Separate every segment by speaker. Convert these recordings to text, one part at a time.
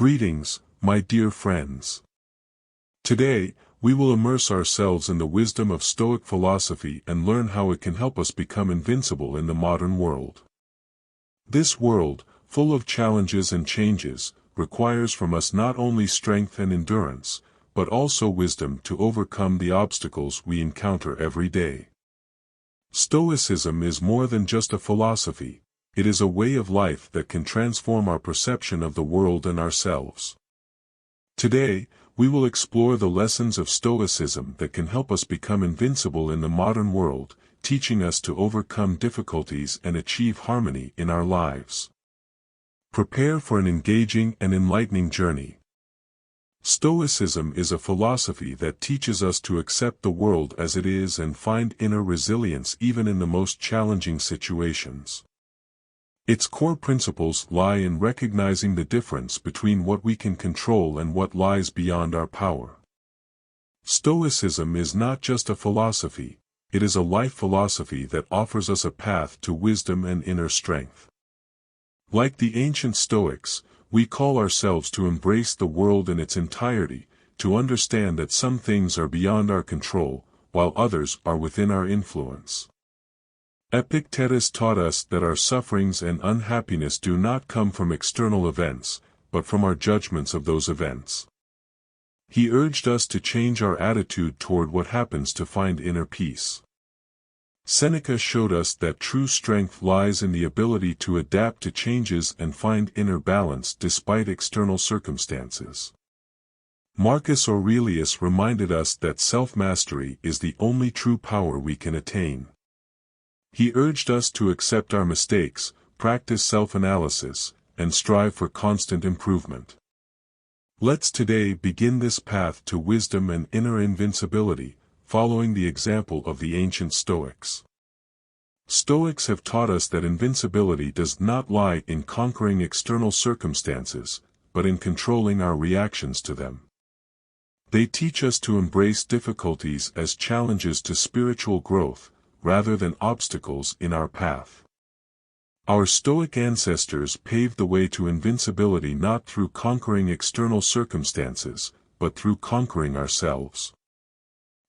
Speaker 1: Greetings, my dear friends. Today, we will immerse ourselves in the wisdom of Stoic philosophy and learn how it can help us become invincible in the modern world. This world, full of challenges and changes, requires from us not only strength and endurance, but also wisdom to overcome the obstacles we encounter every day. Stoicism is more than just a philosophy, it is a way of life that can transform our perception of the world and ourselves. Today, we will explore the lessons of Stoicism that can help us become invincible in the modern world, teaching us to overcome difficulties and achieve harmony in our lives. Prepare for an engaging and enlightening journey. Stoicism is a philosophy that teaches us to accept the world as it is and find inner resilience even in the most challenging situations. Its core principles lie in recognizing the difference between what we can control and what lies beyond our power. Stoicism is not just a philosophy, it is a life philosophy that offers us a path to wisdom and inner strength. Like the ancient Stoics, we call ourselves to embrace the world in its entirety, to understand that some things are beyond our control, while others are within our influence. Epictetus taught us that our sufferings and unhappiness do not come from external events, but from our judgments of those events. He urged us to change our attitude toward what happens to find inner peace. Seneca showed us that true strength lies in the ability to adapt to changes and find inner balance despite external circumstances. Marcus Aurelius reminded us that self-mastery is the only true power we can attain. He urged us to accept our mistakes, practice self-analysis, and strive for constant improvement. Let's today begin this path to wisdom and inner invincibility, following the example of the ancient Stoics. Stoics have taught us that invincibility does not lie in conquering external circumstances, but in controlling our reactions to them. They teach us to embrace difficulties as challenges to spiritual growth, rather than obstacles in our path. Our Stoic ancestors paved the way to invincibility not through conquering external circumstances, but through conquering ourselves.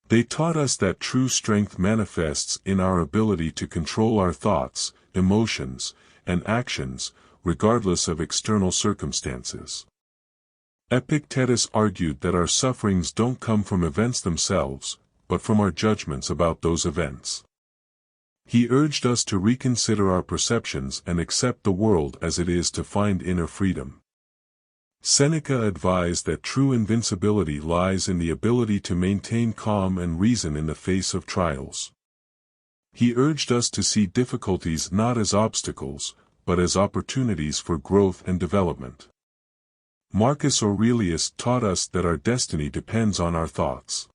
Speaker 1: They taught us that true strength manifests in our ability to control our thoughts, emotions, and actions, regardless of external circumstances. Epictetus argued that our sufferings don't come from events themselves, but from our judgments about those events. He urged us to reconsider our perceptions and accept the world as it is to find inner freedom. Seneca advised that true invincibility lies in the ability to maintain calm and reason in the face of trials. He urged us to see difficulties not as obstacles, but as opportunities for growth and development. Marcus Aurelius taught us that our destiny depends on our thoughts.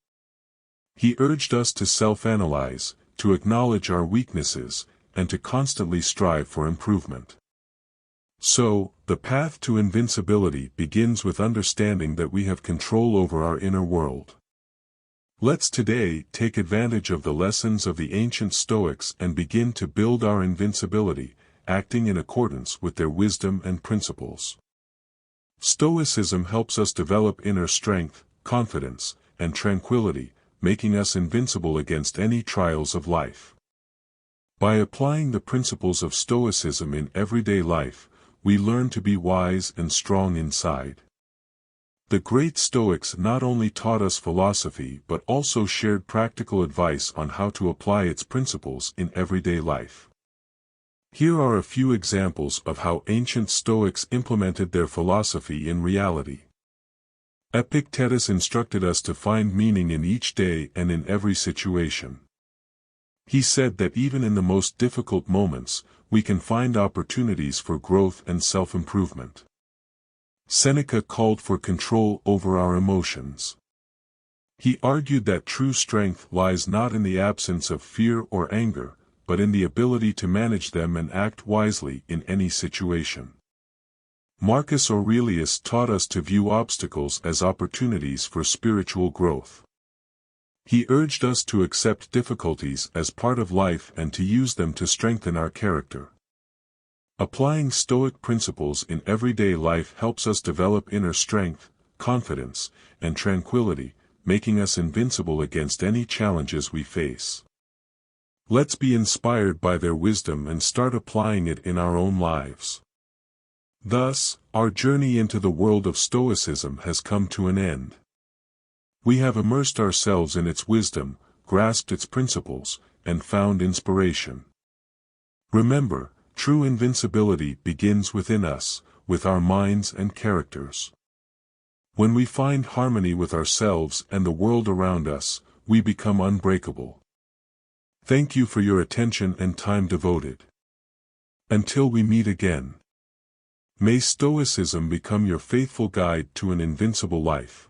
Speaker 1: He urged us to self-analyze, to acknowledge our weaknesses, and to constantly strive for improvement. So, the path to invincibility begins with understanding that we have control over our inner world. Let's today take advantage of the lessons of the ancient Stoics and begin to build our invincibility, acting in accordance with their wisdom and principles. Stoicism helps us develop inner strength, confidence, and tranquility, making us invincible against any trials of life. By applying the principles of Stoicism in everyday life, we learn to be wise and strong inside. The great Stoics not only taught us philosophy but also shared practical advice on how to apply its principles in everyday life. Here are a few examples of how ancient Stoics implemented their philosophy in reality. Epictetus instructed us to find meaning in each day and in every situation. He said that even in the most difficult moments, we can find opportunities for growth and self-improvement. Seneca called for control over our emotions. He argued that true strength lies not in the absence of fear or anger, but in the ability to manage them and act wisely in any situation. Marcus Aurelius taught us to view obstacles as opportunities for spiritual growth. He urged us to accept difficulties as part of life and to use them to strengthen our character. Applying Stoic principles in everyday life helps us develop inner strength, confidence, and tranquility, making us invincible against any challenges we face. Let's be inspired by their wisdom and start applying it in our own lives. Thus, our journey into the world of Stoicism has come to an end. We have immersed ourselves in its wisdom, grasped its principles, and found inspiration. Remember, true invincibility begins within us, with our minds and characters. When we find harmony with ourselves and the world around us, we become unbreakable. Thank you for your attention and time devoted. Until we meet again. May Stoicism become your faithful guide to an invincible life.